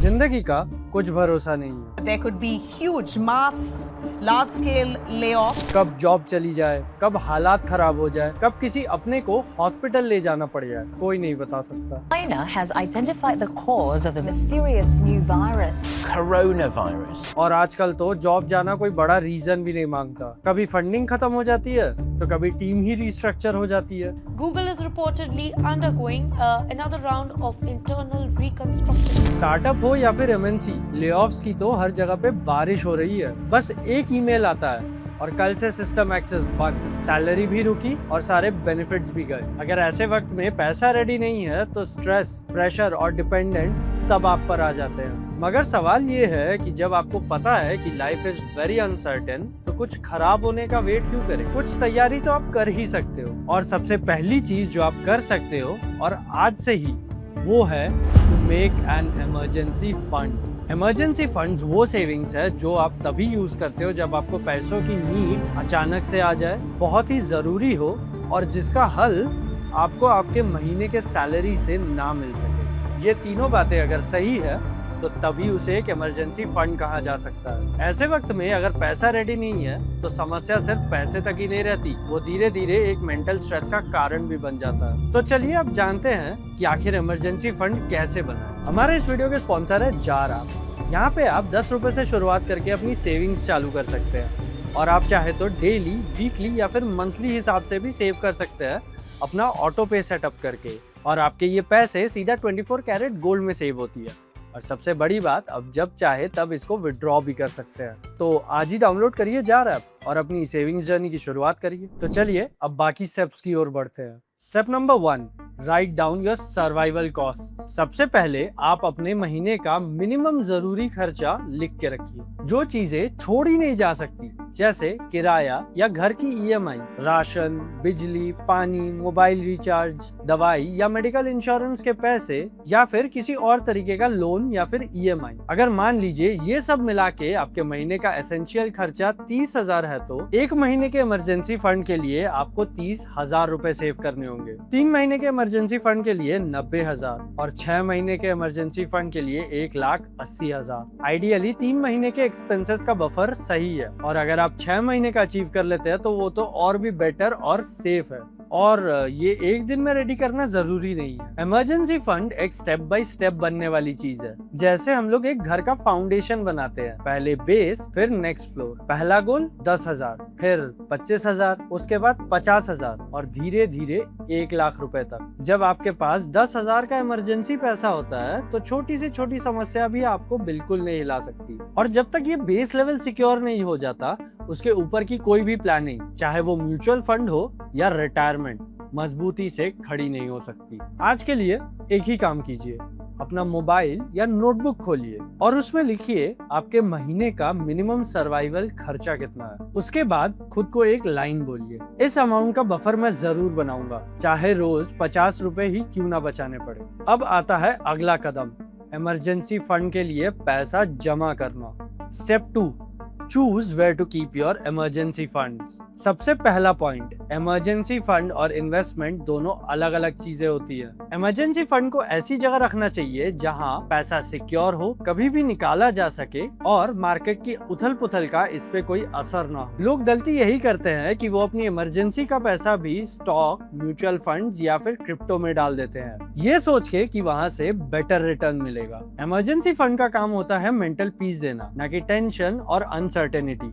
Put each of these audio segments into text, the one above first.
जिंदगी का कुछ भरोसा नहीं है। There could be huge mass, large-scale layoffs. कब जॉब चली जाए, कब हालात खराब हो जाए, कब किसी अपने को हॉस्पिटल ले जाना पड़ जाए, कोई नहीं बता सकता। China has identified the cause of the mysterious new virus, coronavirus. और आजकल तो जॉब जाना कोई बड़ा रीजन भी नहीं मांगता। कभी फंडिंग खत्म हो जाती है तो कभी टीम ही रिस्ट्रक्चर हो जाती है। Google is reportedly undergoing another round of internal reconstruction. Startup हो या फिर एमएनसी, लेऑफ्स की तो हर जगह पे बारिश हो रही है। बस एक ईमेल आता है और कल से सिस्टम एक्सेस बंद, सैलरी भी रुकी और सारे बेनिफिट्स भी गए। अगर ऐसे वक्त में पैसा रेडी नहीं है तो स्ट्रेस, प्रेशर और डिपेंडेंस सब आप पर आ जाते हैं। मगर सवाल ये है कि जब आपको पता है कि लाइफ इज वेरी अनसर्टेन तो कुछ खराब होने का वेट क्यों करें? कुछ तैयारी तो आप कर ही सकते हो, और सबसे पहली चीज जो आप कर सकते हो और आज से ही, वो है to make an emergency fund. Emergency funds वो सेविंग्स है जो आप तभी यूज करते हो जब आपको पैसों की नीड अचानक से आ जाए, बहुत ही जरूरी हो और जिसका हल आपको आपके महीने के सैलरी से ना मिल सके। ये तीनों बातें अगर सही है तो तभी उसे एक इमरजेंसी फंड कहा जा सकता है। ऐसे वक्त में अगर पैसा रेडी नहीं है तो समस्या सिर्फ पैसे तक ही नहीं रहती, वो धीरे धीरे एक मेंटल स्ट्रेस का कारण भी बन जाता है। तो चलिए अब जानते हैं कि आखिर इमरजेंसी फंड कैसे बनाएं। हमारे इस वीडियो के स्पॉन्सर है जार ऐप। यहाँ पे आप 10 रुपए से शुरुआत करके अपनी सेविंग्स चालू कर सकते हैं, और आप चाहे तो डेली, वीकली या फिर मंथली हिसाब से भी सेव कर सकते हैं अपना ऑटो पे सेटअप करके, और आपके ये पैसे सीधा 24 कैरेट गोल्ड में सेव होती है। और सबसे बड़ी बात, अब जब चाहे तब इसको विड्रॉ भी कर सकते हैं। तो आज ही डाउनलोड करिए जार ऐप और अपनी सेविंग्स जर्नी की शुरुआत करिए। तो चलिए अब बाकी स्टेप्स की ओर बढ़ते हैं। Step number 1, write down your survival cost. सबसे पहले आप अपने महीने का मिनिमम जरूरी खर्चा लिख के रखिए। जो चीजें छोड़ी नहीं जा सकती, जैसे किराया या घर की ईएमआई, राशन, बिजली, पानी, मोबाइल रिचार्ज, दवाई या मेडिकल इंश्योरेंस के पैसे, या फिर किसी और तरीके का लोन या फिर ईएमआई। अगर मान लीजिए ये सब मिला के आपके महीने का एसेंशियल खर्चा 30,000 है तो एक महीने के इमरजेंसी फंड के लिए आपको 30,000 रुपए सेव करने होंगे। 3 महीने के इमरजेंसी फंड के लिए 90,000 और 6 महीने के इमरजेंसी फंड के लिए 1,80,000। आइडियली 3 महीने के एक्सपेंसेस का बफर सही है, और अगर आप 6 महीने का अचीव कर लेते हैं तो वो तो और भी बेटर और सेफ है। और ये एक दिन में रेडी करना जरूरी नहीं है। इमरजेंसी फंड एक स्टेप बाय स्टेप बनने वाली चीज है। जैसे हम लोग एक घर का फाउंडेशन बनाते हैं, पहले बेस, फिर नेक्स्ट फ्लोर। पहला गोल 10,000, फिर 25,000, उसके बाद 50,000 और धीरे धीरे 1,00,000 रुपए तक। जब आपके पास 10,000 का इमरजेंसी पैसा होता है तो छोटी से छोटी समस्या भी आपको बिल्कुल नहीं हिला सकती। और जब तक ये बेस लेवल सिक्योर नहीं हो जाता, उसके ऊपर की कोई भी प्लानिंग, चाहे वो म्यूचुअल फंड हो या रिटायरमेंट, मजबूती से खड़ी नहीं हो सकती। आज के लिए एक ही काम कीजिए, अपना मोबाइल या नोटबुक खोलिए और उसमें लिखिए आपके महीने का मिनिमम सर्वाइवल खर्चा कितना है। उसके बाद खुद को एक लाइन बोलिए, इस अमाउंट का बफर मैं जरूर बनाऊंगा, चाहे रोज 50 रुपए ही क्यों ना बचाने पड़े। अब आता है अगला कदम, इमरजेंसी फंड के लिए पैसा जमा करना। Step 2, choose where to keep your emergency funds. सबसे पहला पॉइंट, इमरजेंसी फंड और इन्वेस्टमेंट दोनों अलग अलग चीजें होती है। इमरजेंसी फंड को ऐसी जगह रखना चाहिए जहां पैसा सिक्योर हो, कभी भी निकाला जा सके और मार्केट की उथल पुथल का इस पे कोई असर ना हो। लोग गलती यही करते हैं कि वो अपनी इमरजेंसी का पैसा भी स्टॉक, म्यूचुअल फंड्स या फिर क्रिप्टो में डाल देते हैं, ये सोच के कि वहां से बेटर रिटर्न मिलेगा। इमरजेंसी फंड का काम होता है मेंटल पीस देना, ना कि टेंशन और अनसर्टेनिटी।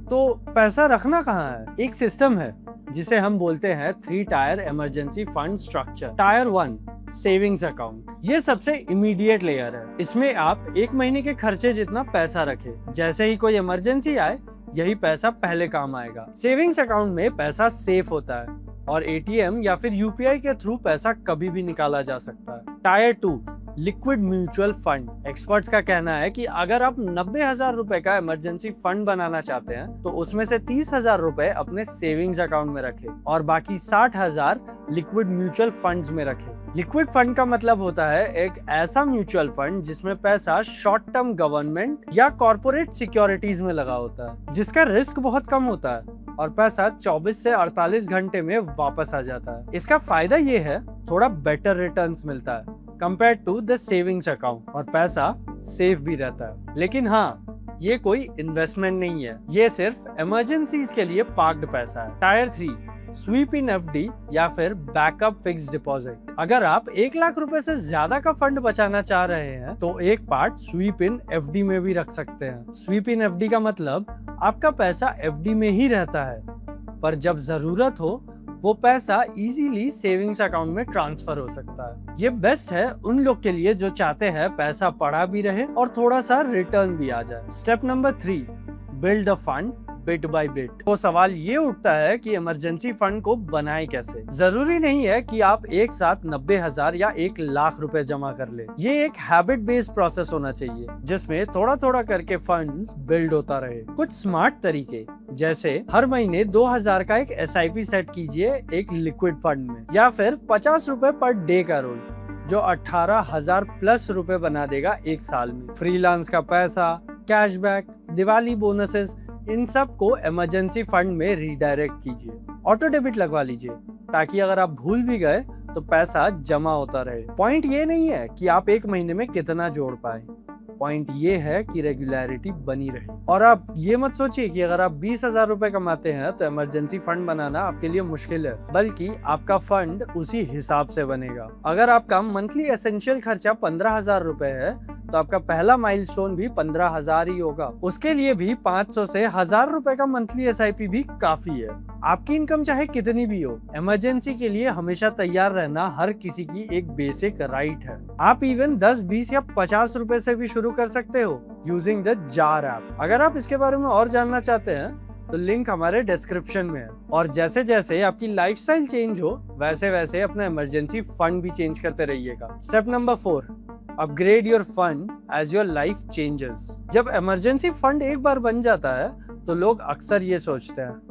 तो पैसा रखना कहाँ है? एक सिस्टम है जिसे हम बोलते हैं 3 tyre emergency fund structure. Tyre 1, savings account. ये सबसे इमीडिएट लेयर है। इसमें आप एक महीने के खर्चे जितना पैसा रखें, जैसे ही कोई इमरजेंसी आए यही पैसा पहले काम आएगा। सेविंग्स अकाउंट में पैसा सेफ होता है और एटीएम या फिर यूपीआई के थ्रू पैसा कभी भी निकाला जा सकता है। Tyre 2, liquid mutual fund. Experts का कहना है कि अगर आप 90,000 रुपए का इमरजेंसी फंड बनाना चाहते हैं तो उसमें से 30,000 रुपए अपने सेविंग्स अकाउंट में रखें और बाकी 60,000 लिक्विड म्यूचुअल फंड्स में रखें। लिक्विड फंड का मतलब होता है एक ऐसा म्यूचुअल फंड जिसमें पैसा शॉर्ट टर्म गवर्नमेंट या कॉर्पोरेट सिक्योरिटीज में लगा होता है, जिसका रिस्क बहुत कम होता है और पैसा 24 से 48 घंटे में वापस आ जाता है। इसका फायदा ये है, थोड़ा बेटर रिटर्न्स मिलता है compare to the savings account, और पैसा सेफ भी रहता है। लेकिन हाँ, ये कोई इन्वेस्टमेंट नहीं है, ये सिर्फ इमरजेंसीज के लिए पार्क्ड पैसा है। टायर 3, स्वीप इन एफडी या फिर बैकअप फिक्स्ड डिपॉजिट। अगर आप 1 लाख रुपए से ज्यादा का फंड बचाना चाह रहे हैं तो एक पार्ट स्वीप इन एफडी में भी रख सकते हैं। स्वीप इन एफडी का मतलब आपका पैसा एफडी में ही रहता है, पर जब जरूरत हो वो पैसा इजीली सेविंग्स अकाउंट में ट्रांसफर हो सकता है। ये बेस्ट है उन लोग के लिए जो चाहते हैं पैसा पड़ा भी रहे और थोड़ा सा रिटर्न भी आ जाए। Step number 3, build a fund bit by bit. तो सवाल ये उठता है कि इमरजेंसी फंड को बनाए कैसे। जरूरी नहीं है कि आप एक साथ 90,000 या 1 लाख रुपए जमा कर ले। ये एक हैबिट बेस्ड प्रोसेस होना चाहिए जिसमें थोड़ा थोड़ा करके फंड्स बिल्ड होता रहे। कुछ स्मार्ट तरीके, जैसे हर महीने 2,000 का एक SIP सेट कीजिए एक लिक्विड फंड में, या फिर 50 रुपए पर डे का रोल जो 18,000 प्लस रुपए बना देगा एक साल में। फ्रीलांस का पैसा, कैशबैक, दिवाली बोनसेस, इन सब को इमरजेंसी फंड में रीडायरेक्ट कीजिए। ऑटो डेबिट लगवा लीजिए ताकि अगर आप भूल भी गए तो पैसा जमा होता रहे। पॉइंट ये नहीं है कि आप एक महीने में कितना जोड़ पाए, पॉइंट ये है कि रेगुलरिटी बनी रहे। और आप ये मत सोचिए कि अगर आप 20,000 रुपए कमाते हैं तो इमरजेंसी फंड बनाना आपके लिए मुश्किल है, बल्कि आपका फंड उसी हिसाब से बनेगा। अगर आपका मंथली एसेंशियल खर्चा 15,000 रुपए है तो आपका पहला माइलस्टोन भी 15,000 ही होगा। उसके लिए भी 500 से 1,000 रुपए का मंथली SIP भी काफी है। आपकी इनकम चाहे कितनी भी हो, इमरजेंसी के लिए हमेशा तैयार रहना हर किसी की एक बेसिक राइट है। आप इवन 10, 20 या 50 रुपए से भी शुरू कर सकते हो यूजिंग द जार ऐप। अगर आप इसके बारे में और जानना चाहते हैं तो लिंक हमारे डिस्क्रिप्शन में है। और जैसे जैसे आपकी लाइफस्टाइल चेंज हो वैसे वैसे अपना इमरजेंसी फंड भी चेंज करते रहिएगा। Step number 4, upgrade your fund as your life changes. जब इमरजेंसी फंड एक बार बन जाता है तो लोग अक्सर ये सोचते हैं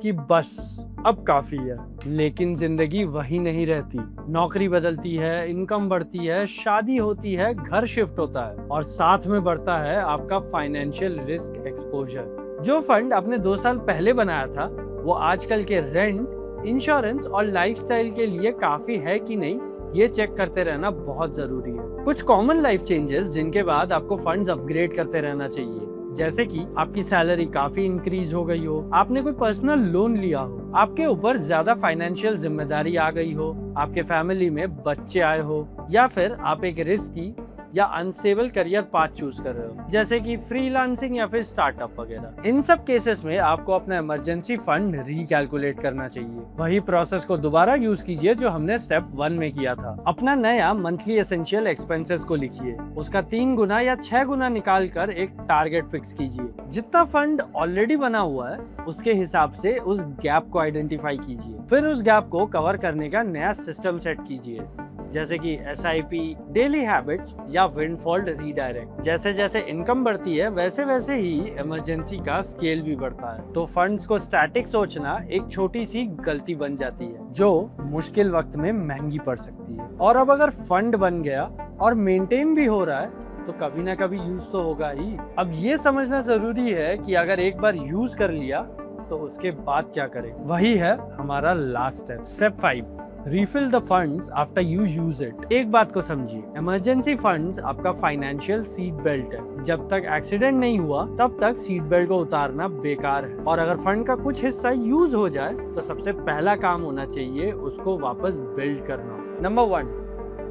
कि बस अब काफी है, लेकिन जिंदगी वही नहीं रहती। नौकरी बदलती है, इनकम बढ़ती है, शादी होती है, घर शिफ्ट होता है और साथ में बढ़ता है आपका फाइनेंशियल रिस्क एक्सपोजर। जो फंड आपने 2 साल पहले बनाया था वो आजकल के रेंट, इंश्योरेंस और लाइफस्टाइल के लिए काफी है कि नहीं, ये चेक करते रहना बहुत जरूरी है। कुछ कॉमन लाइफ चेंजेस जिनके बाद आपको फंड्स अपग्रेड करते रहना चाहिए, जैसे कि आपकी सैलरी काफी इंक्रीज हो गई हो, आपने कोई पर्सनल लोन लिया हो, आपके ऊपर ज्यादा फाइनेंशियल जिम्मेदारी आ गई हो, आपके फैमिली में बच्चे आए हो, या फिर आप एक रिस्की या अनस्टेबल करियर पाथ चूज कर रहे हो, जैसे कि फ्रीलांसिंग या फिर स्टार्टअप वगैरह। इन सब केसेस में आपको अपना इमरजेंसी फंड रिकैलकुलेट करना चाहिए। वही प्रोसेस को दोबारा यूज कीजिए जो हमने स्टेप 1 में किया था। अपना नया मंथली एसेंशियल एक्सपेंसेस को लिखिए, उसका 3 गुना या 6 गुना निकाल कर एक टारगेट फिक्स कीजिए। जितना फंड ऑलरेडी बना हुआ है उसके हिसाब से उस गैप को आइडेंटिफाई कीजिए, फिर उस गैप को कवर करने का नया सिस्टम सेट कीजिए, जैसे कि SIP, डेली हैबिट्स या विंडफॉल रीडायरेक्ट। जैसे जैसे इनकम बढ़ती है वैसे वैसे ही इमरजेंसी का स्केल भी बढ़ता है। तो फंड्स को स्टैटिक सोचना एक छोटी सी गलती बन जाती है जो मुश्किल वक्त में महंगी पड़ सकती है। और अब अगर फंड बन गया और मेंटेन भी हो रहा है तो कभी ना कभी यूज तो होगा ही। अब ये समझना जरूरी है कि अगर एक बार यूज कर लिया तो उसके बाद क्या करें। वही है हमारा last step. Step 5, refill the funds after you use it. एक बात को समझिए, इमरजेंसी फंड्स आपका फाइनेंशियल सीट बेल्ट है। जब तक एक्सीडेंट नहीं हुआ तब तक सीट बेल्ट को उतारना बेकार है। और अगर फंड का कुछ हिस्सा यूज हो जाए तो सबसे पहला काम होना चाहिए उसको वापस बिल्ड करना। नंबर 1,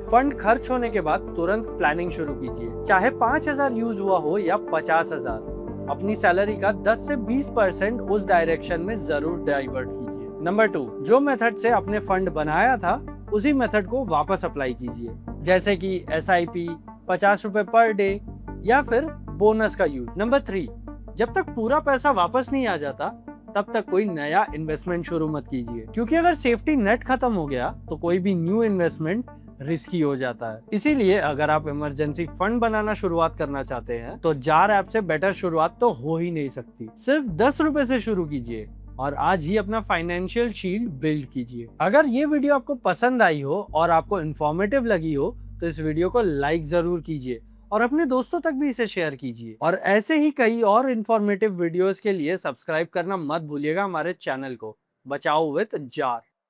फंड खर्च होने के बाद तुरंत प्लानिंग शुरू कीजिए। चाहे 5,000 यूज हुआ हो या 50,000, अपनी सैलरी का 10 से 20% उस डायरेक्शन में जरूर डाइवर्ट कीजिए। नंबर 2, जो मेथड से आपने फंड बनाया था उसी मेथड को वापस अप्लाई कीजिए, जैसे कि SIP, 50 रुपए पर डे या फिर बोनस का यूज। नंबर 3, जब तक पूरा पैसा वापस नहीं आ जाता तब तक कोई नया इन्वेस्टमेंट शुरू मत कीजिए, क्योंकि अगर सेफ्टी नेट खत्म हो गया तो कोई भी न्यू इन्वेस्टमेंट रिस्की हो जाता है। इसीलिए अगर आप इमरजेंसी फंड बनाना शुरुआत करना चाहते हैं तो जार ऐप से बेटर शुरुआत तो हो ही नहीं सकती। सिर्फ 10 रुपए से शुरू कीजिए और आज ही अपना फाइनेंशियल शील्ड बिल्ड कीजिए। अगर ये वीडियो आपको पसंद आई हो और आपको इन्फॉर्मेटिव लगी हो तो इस वीडियो को लाइक जरूर कीजिए और अपने दोस्तों तक भी इसे शेयर कीजिए। और ऐसे ही कई और इन्फॉर्मेटिव वीडियोस के लिए सब्सक्राइब करना मत भूलिएगा हमारे चैनल को। बचाओ विद जार।